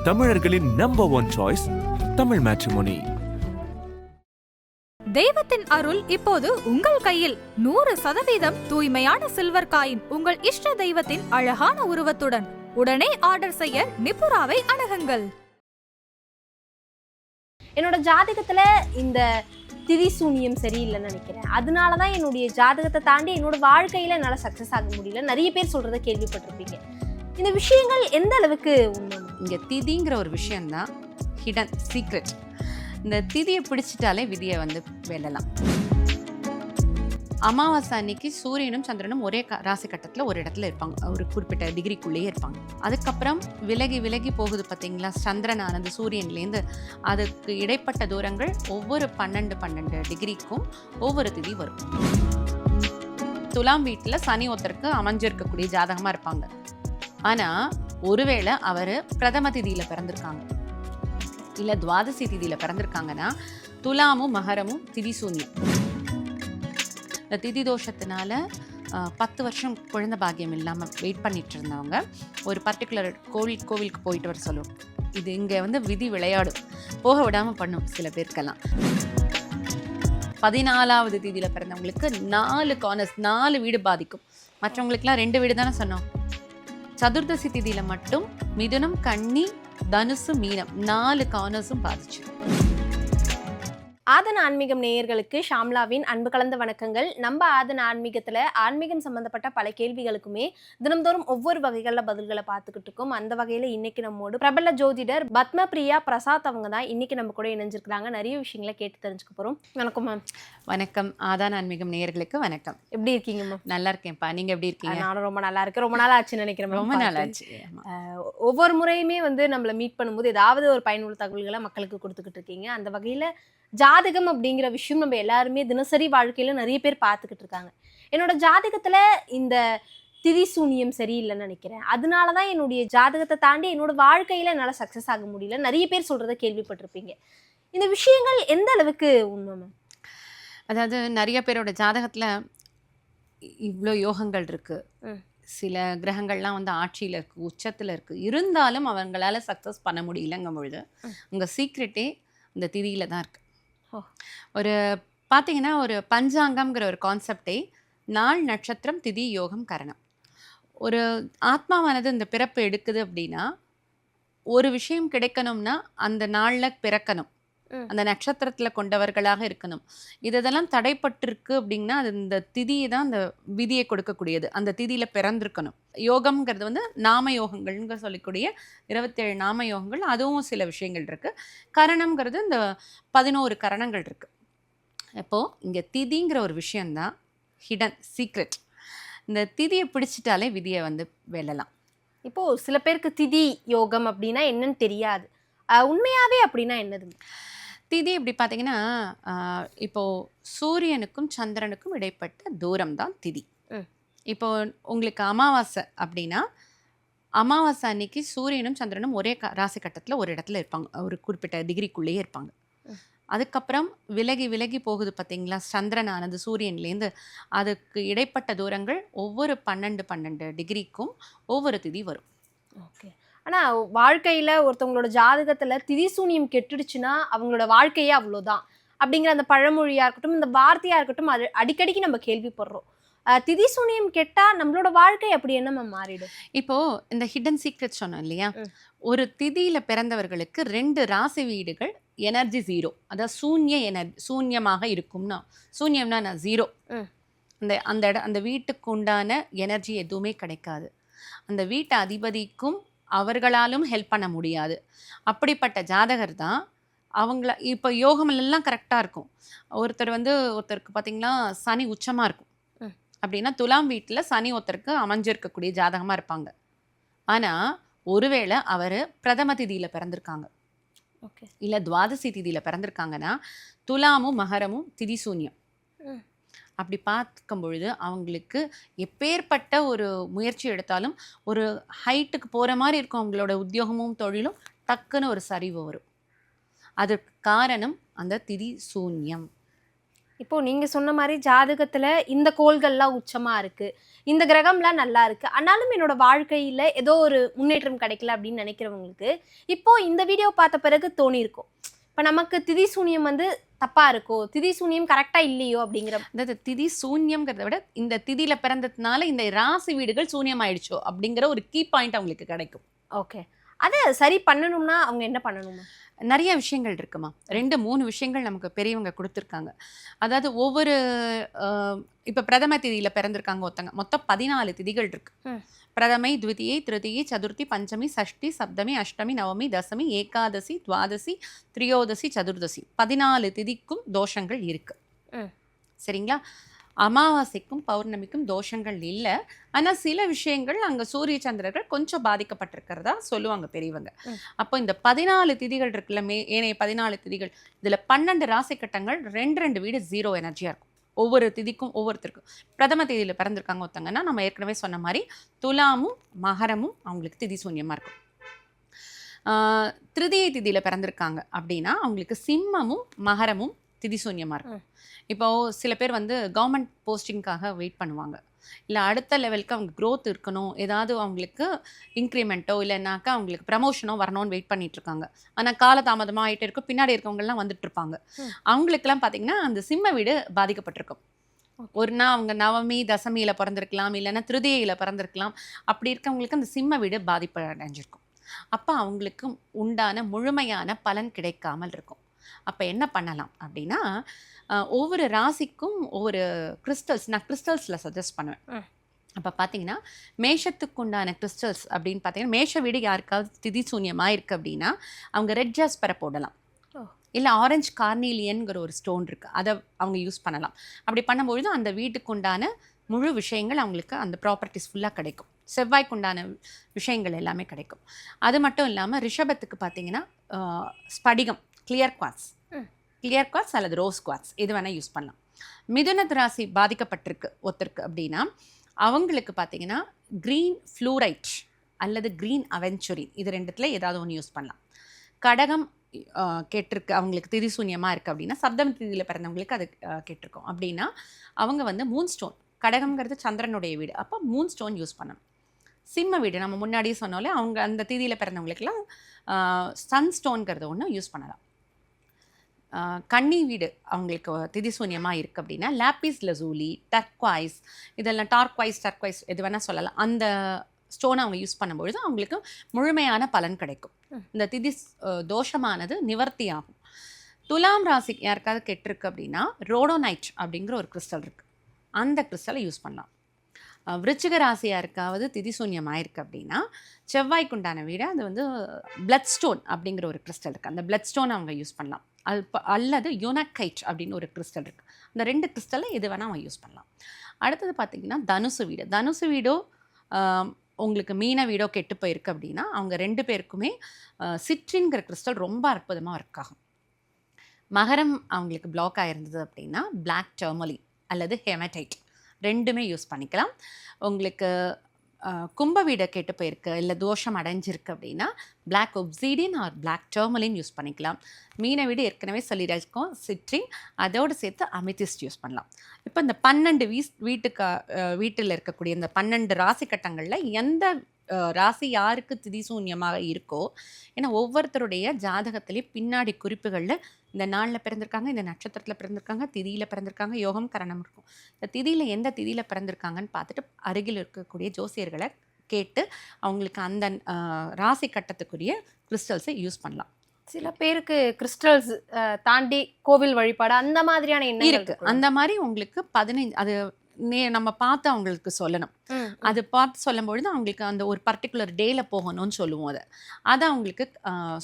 தமிழர்களின் number one choice Tamil matrimony. தெய்வத்தின் அருள் இப்போது உங்கள் கையில். 100% தூய்மையான சில்வர் காயின் உங்கள் இஷ்ட தெய்வத்தின் அழகான உருவத்துடன் உடனே ஆர்டர் செய்ய நிபுராவை அணுகுங்கள். என்னோட ஜாதகத்துல இந்த திரிசூனியம் சரியில்லைன்னு நினைக்கிறேன். அதனாலதான் என்னுடைய ஜாதகத்தை தாண்டி என்னோட வாழ்க்கையில என்னால சக்சஸ் ஆக முடியல. நிறைய பேர் சொல்றதை கேள்விப்பட்டிருப்பீங்க. இந்த விஷயங்கள் எந்த அளவுக்கு உண்மை? இங்க திதிங்கிற ஒரு விஷயம்தான் ஹிடன் சீக்ரெட். இந்த திதியை பிடிச்சிட்டாலே விதியை வெல்லலாம். அமாவாசை அன்னைக்கு சூரியனும் சந்திரனும் ஒரே ராசி கட்டத்தில் ஒரு இடத்துல இருப்பாங்க, ஒரு குறிப்பிட்ட டிகிரிக்குள்ளேயே இருப்பாங்க. அதுக்கப்புறம் விலகி விலகி போகுது பார்த்தீங்களா, சந்திரனானது சூரியன்லேருந்து. அதுக்கு இடைப்பட்ட தூரங்கள் ஒவ்வொரு 12 டிகிரிக்கும் ஒவ்வொரு திதி வரும். துலாம் வீட்டில் சனி ஒருத்தருக்கு அமைஞ்சிருக்கக்கூடிய ஜாதகமாக இருப்பாங்க. ஆனால் ஒருவேளை அவர் பிரதம திதியில் பிறந்திருக்காங்க இல்லை துவாதசி திதியில் பிறந்திருக்காங்கன்னா துலாமும் மகரமும் திதி சூன்யம். இந்த திதி தோஷத்தினால 10 வருஷம் குழந்தை பாக்கியம் இல்லாமல் வெயிட் பண்ணிட்டு இருந்தவங்க ஒரு பர்டிகுலர் கோவிலுக்கு போயிட்டு வர சொல்லுவோம். இது இங்கே விதி விளையாடும், போக விடாமல் பண்ணும் சில பேருக்கெல்லாம். 14வது திதியில் பிறந்தவங்களுக்கு 4 கார்னர்ஸ் 4 வீடு பாதிக்கும். மற்றவங்களுக்குலாம் 2 வீடு தானே சொன்னோம். சதுர்தசி திதியில மட்டும் மிதுனம், கன்னி, தனுசு, மீனம் 4 கார்னர்ஸும் பாதிச்சு. ஆதன ஆன்மீகம் நேயர்களுக்கு ஷாம்லாவின் அன்பு கலந்த வணக்கங்கள். நம்ம ஆதன ஆன்மீகத்துல ஆன்மீகம் சம்பந்தப்பட்ட பல கேள்விகளுக்குமே தினம்தோறும் ஒவ்வொரு வகைகளில் பதில்களை பார்த்துக்கிட்டு இருக்கோம். அந்த வகையில இன்னைக்கு நம்மோடு பிரபல ஜோதிடர் பத்மபிரியா பிரசாத் அவங்க தான் இன்னைக்கு நம்ம கூட இணைஞ்சிருக்கிறாங்க. நிறைய விஷயங்களை கேட்டு தெரிஞ்சுக்க போறோம். வணக்கம் மேம். வணக்கம். ஆதான ஆன்மீகம் நேயர்களுக்கு வணக்கம். எப்படி இருக்கீங்க மேம்? நல்லா இருக்கேன்ப்பா, நீங்க எப்படி இருக்கீங்க? நானும் ரொம்ப நல்லா இருக்கேன். ரொம்ப நாள் ஆச்சுன்னு நினைக்கிறேன். ரொம்ப நாள் ஆச்சு. ஒவ்வொரு முறையுமே நம்மள மீட் பண்ணும்போது ஏதாவது ஒரு பயனுள்ள தகவல்களை மக்களுக்கு கொடுத்துக்கிட்டு இருக்கீங்க. அந்த வகையில ஜாதகம் அப்படிங்கிற விஷயம் நம்ம எல்லாருமே தினசரி வாழ்க்கையில நிறைய பேர் பார்த்துக்கிட்டு இருக்காங்க. என்னோட ஜாதகத்துல இந்த திரிசூனியம் சரியில்லைன்னு நினைக்கிறேன். அதனாலதான் என்னுடைய ஜாதகத்தை தாண்டி என்னோட வாழ்க்கையில என்னால சக்சஸ் ஆக முடியல. நிறைய பேர் சொல்றதை கேள்விப்பட்டிருப்பீங்க. இந்த விஷயங்கள் எந்த அளவுக்கு உண்மை? அதாவது நிறைய பேரோட ஜாதகத்துல இவ்வளோ யோகங்கள் இருக்கு, சில கிரகங்கள்லாம் ஆட்சியில் இருக்கு, உச்சத்துல இருக்கு, இருந்தாலும் அவங்களால சக்சஸ் பண்ண முடியலங்கும் பொழுது உங்க சீக்ரெட்டே இந்த திதியில தான் இருக்கு. ஒரு பார்த்தீங்கன்னா ஒரு பஞ்சாங்கம்ங்கிற ஒரு கான்செப்டே நாள், நட்சத்திரம், திதி, யோகம், கரணம். ஒரு ஆத்மாவானது இந்த பிறப்பு எடுக்குது அப்படின்னா ஒரு விஷயம் கிடைக்கணும்னா அந்த நாளில் பிறக்கணும், அந்த நட்சத்திரத்தில் கொண்டவர்களாக இருக்கணும். இதெல்லாம் தடைப்பட்டிருக்கு அப்படின்னா அது இந்த திதியை தான் அந்த விதியை கொடுக்கக்கூடியது. அந்த திதியில் பிறந்திருக்கணும். யோகம்ங்கிறது நாம யோகங்கள்ங்க சொல்லக்கூடிய 27 நாம யோகங்கள், அதுவும் சில விஷயங்கள் இருக்குது. கரணம்ங்கிறது இந்த 11 கரணங்கள் இருக்குது. இப்போது இங்கே திதிங்கிற ஒரு விஷயந்தான் ஹிடன் சீக்ரெட். இந்த திதியை பிடிச்சிட்டாலே விதியை வெல்லலாம். இப்போது சில பேருக்கு திதி யோகம் அப்படின்னா என்னன்னு தெரியாது. உண்மையாகவே அப்படின்னா என்னது திதி? இப்படி பார்த்தீங்கன்னா இப்போது சூரியனுக்கும் சந்திரனுக்கும் இடைப்பட்ட தூரம் தான் திதி. இப்போ உங்களுக்கு அமாவாசை அப்படின்னா அமாவாசை அன்னைக்கு சூரியனும் சந்திரனும் ஒரே ராசி கட்டத்தில் ஒரு இடத்துல இருப்பாங்க, ஒரு குறிப்பிட்ட டிகிரிக்குள்ளேயே இருப்பாங்க. அதுக்கப்புறம் விலகி விலகி போகுது பார்த்தீங்களா, சந்திரனானது சூரியன்லேருந்து. அதுக்கு இடைப்பட்ட தூரங்கள் ஒவ்வொரு 12 டிகிரிக்கும் ஒவ்வொரு திதி வரும். ஓகே. ஆனால் வாழ்க்கையில் ஒருத்தவங்களோட ஜாதகத்தில் திரிசூனியம் கெட்டுடுச்சுன்னா அவங்களோட வாழ்க்கையே அவ்வளோதான் அப்படிங்கிற அந்த பழமொழியாக இருக்கட்டும், இந்த வார்த்தையாக இருக்கட்டும், அது அடிக்கடிக்கு நம்ம கேள்விப்படுறோம். திரிசூனியம் கெட்டால் நம்மளோட வாழ்க்கை அப்படி என்ன மாறிடும்? இப்போது இந்த ஹிடன் சீக்ரெட் சொன்னோம் இல்லையா, ஒரு திதியில் பிறந்தவர்களுக்கு 2 ராசி வீடுகள் எனர்ஜி 0, அதாவது சூன்யமாக இருக்கும்னா, சூன்யம்னா நான் 0, அந்த வீட்டுக்கு உண்டான எனர்ஜி எதுவுமே கிடைக்காது. அந்த வீட்டு அதிபதிக்கும் அவர்களாலும் ஹெல்ப் பண்ண முடியாது. அப்படிப்பட்ட ஜாதகர் தான் அவங்கள இப்போ யோகமெல்லாம் கரெக்டாக இருக்கும். ஒருத்தருக்கு பார்த்தீங்கன்னா சனி உச்சமாக இருக்கும் அப்படின்னா துலாம் வீட்டில் சனி ஒருத்தருக்கு அமைஞ்சிருக்கக்கூடிய ஜாதகமாக இருப்பாங்க. ஆனால் ஒருவேளை அவர் பிரதம திதியில் பிறந்திருக்காங்க இல்லை துவாதசி திதியில் பிறந்திருக்காங்கன்னா துலாமும் மகரமும் திதி சூன்யம். அப்படி பார்க்கும் பொழுது அவங்களுக்கு எப்பேற்பட்ட ஒரு முயற்சி எடுத்தாலும் ஒரு ஹைட்டுக்கு போகிற மாதிரி இருக்கும். அவங்களோட உத்தியோகமும் தொழிலும் டக்குன்னு ஒரு சரிவு வரும். அதற்கு காரணம் அந்த திதி சூன்யம். இப்போ நீங்க சொன்ன மாதிரி ஜாதகத்துல இந்த கோள்கள்லாம் உச்சமா இருக்கு, இந்த கிரகம்லாம் நல்லா இருக்கு, ஆனாலும் என்னோட வாழ்க்கையில ஏதோ ஒரு முன்னேற்றம் கிடைக்கல அப்படின்னு நினைக்கிறவங்களுக்கு இப்போ இந்த வீடியோ பார்த்த பிறகு தோணி இருக்கும், இப்ப நமக்கு திதி சூனியம் வந்து தப்பா இருக்கோ, திதி சூனியம் கரெக்டா இல்லையோ அப்படிங்கிற. அதாவது திதி சூன்யம்ங்கிறத விட இந்த திதியில பிறந்ததுனால இந்த ராசி வீடுகள் சூன்யம் ஆயிடுச்சோ அப்படிங்கிற ஒரு கீ பாயிண்ட் அவங்களுக்கு கிடைக்கும். ஓகே, அதை சரி பண்ணணும்னா அவங்க என்ன பண்ணணுமா? நிறைய விஷயங்கள் இருக்குமா, 2-3 விஷயங்கள் நமக்கு பெரியவங்க கொடுத்துருக்காங்க. அதாவது ஒவ்வொரு இப்போ பிரதம திதியில் பிறந்திருக்காங்க ஒருத்தங்க, மொத்தம் 14 திதிகள் இருக்கு. பிரதமை, த்விதியை, திருதியை, சதுர்த்தி, பஞ்சமி, சஷ்டி, சப்தமி, அஷ்டமி, நவமி, தசமி, ஏகாதசி, துவாதசி, திரியோதசி, சதுர்தசி 14 திதிக்கும் தோஷங்கள் இருக்கு. சரிங்களா? அமாவாசைக்கும் பௌர்ணமிக்கும் தோஷங்கள் இல்லை. ஆனால் சில விஷயங்கள் அங்கே சூரிய சந்திரர்கள் கொஞ்சம் பாதிக்கப்பட்டிருக்கிறதா சொல்லுவாங்க பெரியவங்க. அப்போ இந்த 14 திதிகள் இருக்குல்ல, ஏனைய 14 திதிகள், இதில் 12 ராசி கட்டங்கள் 2 வீடு 0 எனர்ஜியாக இருக்கும். ஒவ்வொரு திதிக்கும் ஒவ்வொருத்தருக்கும். பிரதம திதியில் பிறந்திருக்காங்க ஒருத்தங்கன்னா, நம்ம ஏற்கனவே சொன்ன மாதிரி துலாமும் மகரமும் அவங்களுக்கு திதி சூன்யமாக இருக்கும். திருதியை திதியில் பிறந்திருக்காங்க அப்படின்னா அவங்களுக்கு சிம்மமும் மகரமும் திதி சூன்யமாக இருக்கும். இப்போது சில பேர் வந்து கவர்மெண்ட் போஸ்டிங்காக வெயிட் பண்ணுவாங்க, இல்லை அடுத்த லெவலுக்கு அவங்க க்ரோத் இருக்கணும், ஏதாவது அவங்களுக்கு இன்க்ரிமெண்ட்டோ இல்லைனாக்கா அவங்களுக்கு ப்ரமோஷனோ வரணும்னு வெயிட் பண்ணிகிட்ருக்காங்க. ஆனால் காலதாமதமாக ஆகிட்டே இருக்கும், பின்னாடி இருக்கவங்கெல்லாம் வந்துட்டுருப்பாங்க. அவங்களுக்கெல்லாம் பார்த்திங்கன்னா அந்த சிம்ம வீடு பாதிக்கப்பட்டிருக்கும். ஒருனா அவங்க நவமி தசமியில் பிறந்திருக்கலாம், இல்லைன்னா திருதியில் பிறந்திருக்கலாம். அப்படி இருக்கவங்களுக்கு அந்த சிம்ம வீடு பாதிப்பு அடைஞ்சிருக்கும். அப்போ அவங்களுக்கு உண்டான முழுமையான பலன் கிடைக்காமல் இருக்கும். அப்போ என்ன பண்ணலாம் அப்படின்னா, ஒவ்வொரு ராசிக்கும் ஒவ்வொரு கிறிஸ்டல்ஸ், நான் கிறிஸ்டல்ஸில் சஜஸ்ட் பண்ணுவேன். அப்போ பார்த்தீங்கன்னா மேஷத்துக்கு உண்டான கிறிஸ்டல்ஸ் அப்படின்னு பார்த்தீங்கன்னா, மேஷ வீடு யாருக்காவது திதி சூன்யமாக இருக்குது அப்படின்னா அவங்க ரெட் ஜாஸ்பரை போடலாம், இல்லை ஆரஞ்சு கார்னீலியன்கிற ஒரு ஸ்டோன் இருக்குது, அதை அவங்க யூஸ் பண்ணலாம். அப்படி பண்ணும்பொழுது அந்த வீட்டுக்கு உண்டான முழு விஷயங்கள் அவங்களுக்கு அந்த ப்ராப்பர்ட்டிஸ் ஃபுல்லாக கிடைக்கும். செவ்வாய்க்கு உண்டான விஷயங்கள் எல்லாமே கிடைக்கும். அது மட்டும் இல்லாமல் ரிஷபத்துக்கு பார்த்தீங்கன்னா ஸ்படிகம், கிளியர் குவார்ட்ஸ் அல்லது ரோஸ் குவார்ட்ஸ் இது வேணால் யூஸ் பண்ணலாம். மிதுனத் ராசி பாதிக்கப்பட்டிருக்கு ஒருத்தருக்கு அப்படின்னா அவங்களுக்கு பார்த்தீங்கன்னா க்ரீன் ஃப்ளூரைட் அல்லது க்ரீன் அவென்ச்சுரின் இது 2த்துல ஏதாவது ஒன்று யூஸ் பண்ணலாம். கடகம் கேட்டிருக்கு, அவங்களுக்கு திதி சூன்யமாக இருக்குது அப்படின்னா, சப்தம திதியில் பிறந்தவங்களுக்கு அது கேட்டிருக்கோம் அப்படின்னா அவங்க வந்து மூன் ஸ்டோன், கடகம்ங்கிறது சந்திரனுடைய வீடு, அப்போ மூன் ஸ்டோன் யூஸ் பண்ணணும். சிம்ம வீடு நம்ம முன்னாடியே சொன்னாலே அவங்க அந்த திதியில் பிறந்தவங்களுக்கெல்லாம் சன் ஸ்டோன்கிறது ஒன்று யூஸ் பண்ணலாம். கன்னி வீடு அவங்களுக்கு திதி சூன்யமாக இருக்குது அப்படின்னா லாப்பிஸ் லசூலி, டர்க்வைஸ், இதெல்லாம் டர்க்வைஸ் எது வேணால் சொல்லலாம். அந்த ஸ்டோனை அவங்க யூஸ் பண்ணும்பொழுது அவங்களுக்கு முழுமையான பலன் கிடைக்கும். இந்த திதி தோஷமானது நிவர்த்தி ஆகும். துலாம் ராசிக்கு யாருக்காவது கெட்டிருக்கு அப்படின்னா ரோடோனைட் அப்படிங்கிற ஒரு கிறிஸ்டல் இருக்குது, அந்த கிறிஸ்டலை யூஸ் பண்ணலாம். விருச்சிக ராசியாக இருக்காவது திதி சூன்யமாக இருக்குது அப்படின்னா செவ்வாய்க்குண்டான வீடு அது வந்து பிளட் ஸ்டோன் அப்படிங்கிற ஒரு கிறிஸ்டல் இருக்குது, அந்த பிளட் ஸ்டோன் அவங்க யூஸ் பண்ணலாம். அல்லது யூனக்கைட் அப்படின்னு ஒரு கிறிஸ்டல் இருக்குது, அந்த 2 கிறிஸ்டலில் எது வேணால் அவங்க யூஸ் பண்ணலாம். அடுத்தது பார்த்திங்கன்னா தனுசு வீடோ உங்களுக்கு மீன வீடோ கெட்டு போயிருக்கு அப்படின்னா அவங்க 2 பேருக்குமே சிட்ரின்கிற கிறிஸ்டல் ரொம்ப அற்புதமாக ஒர்க் ஆகும். மகரம் அவங்களுக்கு பிளாக் ஆகிருந்தது அப்படின்னா பிளாக் டர்மலின் அல்லது ஹெமடைட் 2மே யூஸ் பண்ணிக்கலாம். உங்களுக்கு கும்ப வீடை கெட்டு போயிருக்கு இல்லை தோஷம் அடைஞ்சிருக்கு அப்படின்னா black obsidian or black tourmaline use பண்ணிக்கலாம். மீன வீடு ஏற்கனவே சொல்லியிருக்கோம் சிட்ரின், அதோடு சேர்த்து அமிதிஸ்ட் யூஸ் பண்ணலாம். இப்போ இந்த 12 வீட்டில் இருக்கக்கூடிய இந்த 12 ராசி கட்டங்களில் எந்த ராசி யாருக்கு திதி சூன்யமாக இருக்கோ, ஏன்னா ஒவ்வொருத்தருடைய ஜாதகத்திலேயே பின்னாடி குறிப்புகளில் இந்த நாளில் பிறந்திருக்காங்க, இந்த நட்சத்திரத்தில் பிறந்திருக்காங்க, திதியில் பிறந்திருக்காங்க, யோகம் கரணம் இருக்கும். இந்த திதியில் எந்த திதியில் பிறந்திருக்காங்கன்னு பார்த்துட்டு அருகில் இருக்கக்கூடிய ஜோசியர்களை கேட்டு அவங்களுக்கு அந்த ராசி கட்டத்துக்குரிய கிறிஸ்டல்ஸை யூஸ் பண்ணலாம். சில பேருக்கு கிறிஸ்டல்ஸ் தாண்டி கோவில் வழிபாடு அந்த மாதிரியான எண்ணங்கள் இருக்கு. அந்த மாதிரி உங்களுக்கு 15 அது நம்ம பார்த்து அவங்களுக்கு சொல்லணும். அது பார்த்து சொல்லும்பொழுது அவங்களுக்கு அந்த ஒரு பர்டிகுலர் டேல போகணும்னு சொல்லுவோம். அதை அவங்களுக்கு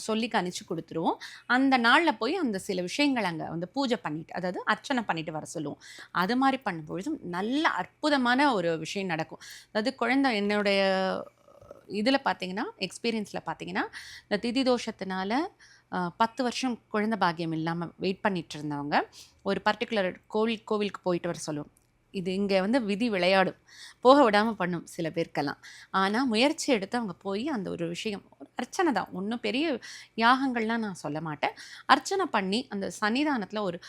சொல்லி கணிச்சு கொடுத்துருவோம். அந்த நாளில் போய் அந்த சில விஷயங்கள் அங்கே வந்து பூஜை பண்ணிட்டு, அதாவது அர்ச்சனை பண்ணிட்டு வர சொல்லுவோம். அது மாதிரி பண்ணும்பொழுது நல்ல அற்புதமான ஒரு விஷயம் நடக்கும். அதாவது குழந்தை என்னுடைய இதில் பார்த்தீங்கன்னா எக்ஸ்பீரியன்ஸில் பார்த்தீங்கன்னா இந்த திதி தோஷத்தினால 10 வருஷம் குழந்தை பாக்கியம் இல்லாமல் வெயிட் பண்ணிட்டு இருந்தவங்க ஒரு பர்டிகுலர் கோவிலுக்கு போயிட்டு வர சொல்லுவோம். இது இங்கே வந்து விதி விளையாடும், போக விடாமல் பண்ணும் சில பேருக்கெல்லாம். ஆனால் முயற்சி எடுத்து அவங்க போய் அந்த ஒரு விஷயம், ஒரு அர்ச்சனை தான், ஒன்றும் பெரிய யாகங்கள்லாம் நான் சொல்ல மாட்டேன், அர்ச்சனை பண்ணி அந்த சன்னிதானத்தில் ஒரு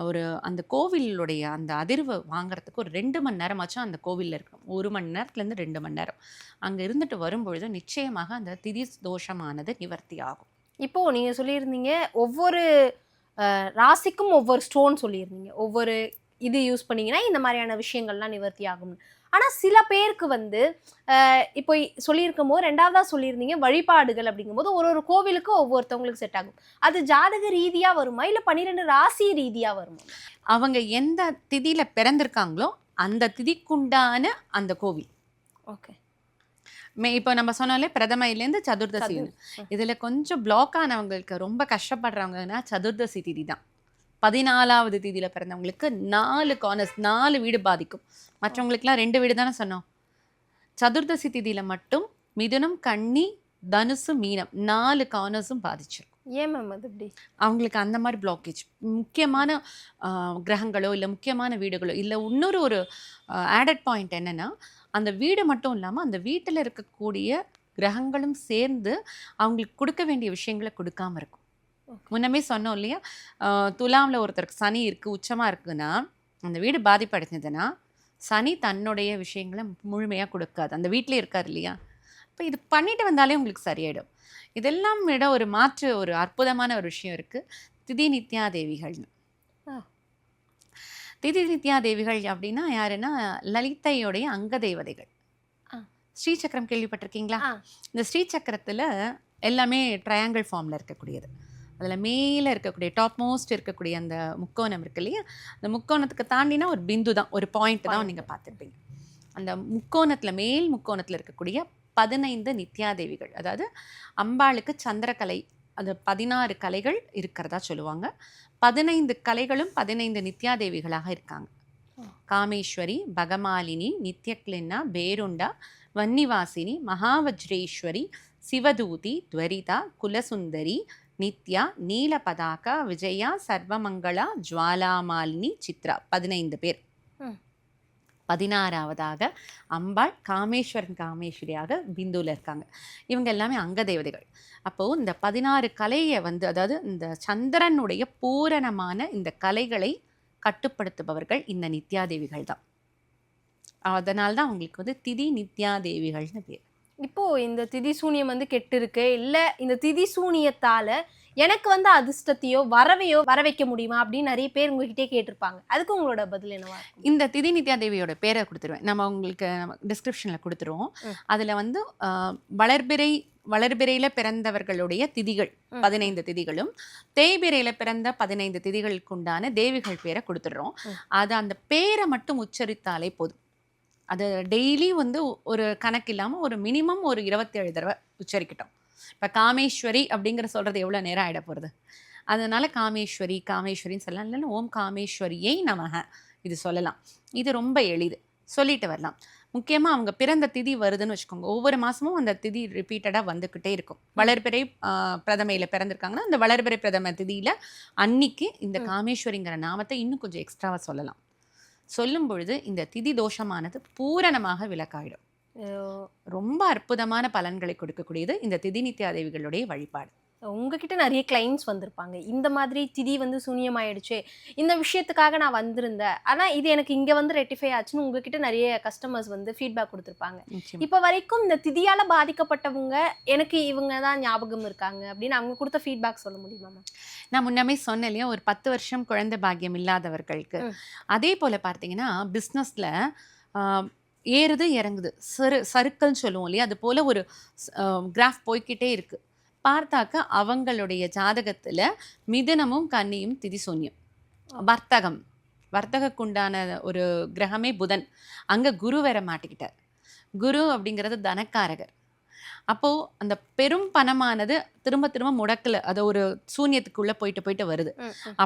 ஒரு அந்த கோவிலுடைய அந்த அதிர்வை வாங்குறதுக்கு ஒரு 2 மணி நேரமாச்சும் அந்த கோவிலில் இருக்கணும். 1 மணி நேரத்துலேருந்து 2 மணி நேரம் அங்கே இருந்துட்டு வரும்பொழுது நிச்சயமாக அந்த திதி தோஷமானது நிவர்த்தி ஆகும். இப்போ நீங்க சொல்லியிருந்தீங்க ஒவ்வொரு ராசிக்கும் ஒவ்வொரு ஸ்டோன் சொல்லியிருந்தீங்க, ஒவ்வொரு இது யூஸ் பண்ணீங்கன்னா இந்த மாதிரியான விஷயங்கள்லாம் நிவர்த்தி ஆகும். ஆனா சில பேருக்கு வந்து இப்போ சொல்லியிருக்கும் போது 2வதா சொல்லியிருந்தீங்க வழிபாடுகள் அப்படிங்கும்போது ஒரு ஒரு கோவிலுக்கு ஒவ்வொருத்தவங்களுக்கு செட் ஆகும். அது ஜாதக ரீதியா வருமா இல்ல 12 ராசி ரீதியா வருமா? அவங்க எந்த திதியில பிறந்திருக்காங்களோ அந்த திதிக்குண்டான அந்த கோவில். ஓகே. இப்போ நம்ம சொன்னாலே பிரதமையிலேருந்து சதுர்தசி, இதுல கொஞ்சம் பிளாக் ஆனவங்களுக்கு, ரொம்ப கஷ்டப்படுறவங்கன்னா சதுர்தசி திதி தான். 14வது திதியில பிறந்தவங்களுக்கு 4 கார்னர்ஸ், 4 வீடு பாதிக்கும். மற்றவங்களுக்குலாம் 2 வீடு தானே சொன்னோம். சதுர்தசி திதியில மட்டும் மிதுனம், கன்னி, தனுசு, மீனம் 4 கார்னர்ஸும் பாதிச்சிருக்கும். ஏன் மேம் அது இப்படி? அவங்களுக்கு அந்த மாதிரி பிளாக்கேஜ், முக்கியமான கிரகங்களோ இல்லை முக்கியமான வீடுகளோ இல்லை. இன்னொரு ஒரு ஆடட் பாயிண்ட் என்னன்னா, அந்த வீடு மட்டும் இல்லாமல் அந்த வீட்டில் இருக்கக்கூடிய கிரகங்களும் சேர்ந்து அவங்களுக்கு கொடுக்க வேண்டிய விஷயங்களை கொடுக்காம இருக்கும். முன்னமே சொன்னோம் இல்லையா, துலாமில் ஒருத்தருக்கு சனி இருக்குது, உச்சமாக இருக்குன்னா அந்த வீடு பாதிப்படைஞ்சதுன்னா சனி தன்னுடைய விஷயங்களை முழுமையாக கொடுக்காது, அந்த வீட்டிலே இருக்கார் இல்லையா. இப்போ இது பண்ணிட்டு வந்தாலே உங்களுக்கு சரியாயிடும். இதெல்லாம் விட ஒரு மாற்று ஒரு அற்புதமான ஒரு விஷயம் இருக்குது, திதி நித்யா தேவிகள்னு. திதி நித்யா தேவிகள் அப்படின்னா யாருன்னா லலிதையோடைய அங்க தேவதைகள். ஸ்ரீசக்கரம் கேள்விப்பட்டிருக்கீங்களா? இந்த ஸ்ரீசக்கரத்தில் எல்லாமே ட்ரையாங்கிள் ஃபார்மில் இருக்கக்கூடியது. அதில் மேலே இருக்கக்கூடிய டாப் மோஸ்ட் இருக்கக்கூடிய அந்த முக்கோணம் இருக்கு இல்லையா, அந்த முக்கோணத்துக்கு தாண்டினா ஒரு பிந்து தான், ஒரு பாயிண்ட் தான் நீங்கள் பார்த்துருப்பீங்க. அந்த முக்கோணத்தில் மேல் முக்கோணத்தில் இருக்கக்கூடிய 15 நித்யாதேவிகள், அதாவது அம்பாளுக்கு சந்திரகலை, அது 16 கலைகள் இருக்கிறதா சொல்லுவாங்க. 15 கலைகளும் 15 நித்யாதேவிகளாக இருக்காங்க. காமேஸ்வரி, பகமாலினி, நித்யக்லின்னா, பேருண்டா, வன்னிவாசினி, மகாவஜ்ரேஸ்வரி, சிவதூதி, துவரிதா, குலசுந்தரி, நித்யா, நீலபதாகா, விஜயா, சர்வமங்களா, ஜுவாலாமாலினி, சித்ரா 15 பேர். 16வதாக அம்பாள் காமேஸ்வரன் காமேஸ்வரியாக பிந்துவில் இருக்காங்க. இவங்க எல்லாமே அங்க தேவதைகள். அப்போது இந்த 16 கலையை வந்து, அதாவது இந்த சந்திரனுடைய பூரணமான இந்த கலைகளை கட்டுப்படுத்துபவர்கள் இந்த நித்யாதேவிகள் தான். அதனால்தான் அவங்களுக்கு வந்து திதி நித்யாதேவிகள்னு பேர். இப்போ இந்த திதி சூனியம் வந்து கெட்டு இருக்கு, இல்ல இந்த திதி சூனியத்தால எனக்கு வந்து அதிர்ஷ்டத்தையோ வரவையோ வர வைக்க முடியுமா அப்படின்னு நிறைய பேர் உங்ககிட்டே கேட்டிருப்பாங்க. அதுக்கு உங்களோட பதில் என்னவா? இந்த திதி நித்யா தேவியோட பேரை கொடுத்துருவேன், நம்ம உங்களுக்கு டிஸ்கிரிப்ஷனில் கொடுத்துருவோம். அதில் வந்து வளர்பிறையில் பிறந்தவர்களுடைய திதிகள் 15 திதிகளும், தேய்பிறையில் பிறந்த 15 திதிகளுக்கு உண்டான தேவிகள் பேரை கொடுத்துடுறோம். அது அந்த பேரை மட்டும் உச்சரித்தாலே போதும். அது டெய்லி வந்து ஒரு கணக்கு இல்லாமல் ஒரு மினிமம் ஒரு 27 தடவை உச்சரிக்கட்டும். இப்போ காமேஸ்வரி அப்படிங்கிற சொல்கிறது எவ்வளோ நேரம் ஆகிட போகிறது. அதனால் காமேஸ்வரி காமேஸ்வரின்னு சொல்லலாம், இல்லைன்னா ஓம் காமேஸ்வரியை நமக இது சொல்லலாம். இது ரொம்ப எளிது, சொல்லிட்டு வரலாம். முக்கியமாக அவங்க பிறந்த திதி வருதுன்னு வச்சுக்கோங்க, ஒவ்வொரு மாதமும் அந்த திதி ரிப்பீட்டடாக வந்துக்கிட்டே இருக்கும். வளர்பிறை பிரதமையில் பிறந்திருக்காங்கன்னா அந்த வளர்பிறை பிரதம திதியில் அன்னைக்கு இந்த காமேஸ்வரிங்கிற நாமத்தை இன்னும் கொஞ்சம் எக்ஸ்ட்ராவாக சொல்லலாம். சொல்லும் பொழுது இந்த திதி தோஷமானது பூரணமாக விலக்காயிடும். ரொம்ப அற்புதமான பலன்களை கொடுக்கக்கூடியது இந்த திதி நித்யாதேவிகளுடைய வழிபாடு. உங்ககிட்ட நிறைய கிளைண்ட்ஸ் வந்திருப்பாங்க, இந்த மாதிரி திதி வந்து சூனியமாயிடுச்சு, இந்த விஷயத்துக்காக நான் வந்திருந்தேன், ஆனால் இது எனக்கு இங்கே வந்து ரெட்டிஃபை ஆச்சுன்னு உங்ககிட்ட நிறைய கஸ்டமர்ஸ் வந்து ஃபீட்பேக் கொடுத்துருப்பாங்க. இப்போ வரைக்கும் இந்த திதியால் பாதிக்கப்பட்டவங்க எனக்கு இவங்க தான் ஞாபகம் இருக்காங்க அப்படின்னு அவங்க கொடுத்த ஃபீட்பேக் சொல்ல முடியுமா? நான் முன்னமே சொன்னேன் இல்லையா, ஒரு 10 வருஷம் குழந்தை பாக்கியம் இல்லாதவர்களுக்கு. அதே போல் பார்த்தீங்கன்னா பிஸ்னஸில் ஏறுது இறங்குது, சறுக்கல்னு சொல்லுவோம் இல்லையா, அது போல் ஒரு கிராஃப் போய்கிட்டே இருக்குது. பார்த்தாக்க அவங்களுடைய ஜாதகத்தில் மிதுனமும் கன்னியும் திதி சூன்யம். வர்த்தகக்குண்டான ஒரு கிரகமே புதன், அங்கே குரு வேற மாட்டிக்கிட்டார். குரு அப்படிங்கிறது தனக்காரகர். அப்போது அந்த பெரும் பணமானது திரும்ப திரும்ப முடக்கல, அதை ஒரு சூன்யத்துக்குள்ளே போயிட்டு வருது.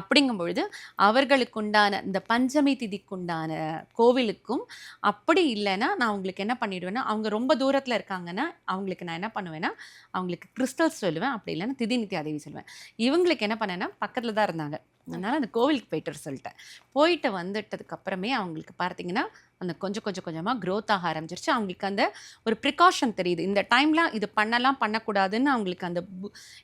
அப்படிங்கும் பொழுது அவர்களுக்குண்டான இந்த பஞ்சமி திதிக்குண்டான கோவிலுக்கும், அப்படி இல்லைன்னா நான் அவங்களுக்கு என்ன பண்ணிடுவேன்னா, அவங்க ரொம்ப தூரத்தில் இருக்காங்கன்னா அவங்களுக்கு நான் என்ன பண்ணுவேன்னா, அவங்களுக்கு கிறிஸ்டல்ஸ் சொல்லுவேன், அப்படி இல்லைன்னா திதி நித்யாதேவி சொல்லுவேன். இவங்களுக்கு என்ன பண்ணேன்னா பக்கத்தில் தான் இருந்தாங்க, அதனால் அந்த கோவிலுக்கு போயிட்டு வர சொல்லிட்டேன். போயிட்டு வந்துட்டதுக்கு அப்புறமே அவங்களுக்கு பார்த்தீங்கன்னா அந்த கொஞ்சம் கொஞ்சமாக க்ரோத் ஆக ஆரம்பிச்சிருச்சு. அவங்களுக்கு அந்த ஒரு ப்ரிகாஷன் தெரியுது, இந்த டைமில் இது பண்ணலாம் பண்ணக்கூடாதுன்னு அவங்களுக்கு அந்த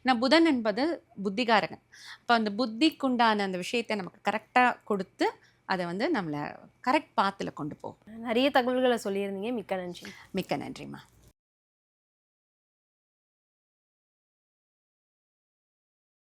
ஏன்னா புதன் என்பது புத்திகாரகன். அப்போ அந்த புத்திக்குண்டான அந்த விஷயத்தை நமக்கு கரெக்டாக கொடுத்து அதை வந்து நம்மளை கரெக்ட் பாத்தில் கொண்டு போகும். நிறைய தகவல்களை சொல்லியிருந்தீங்க. மிக்க நன்றி. மிக்க நன்றிம்மா.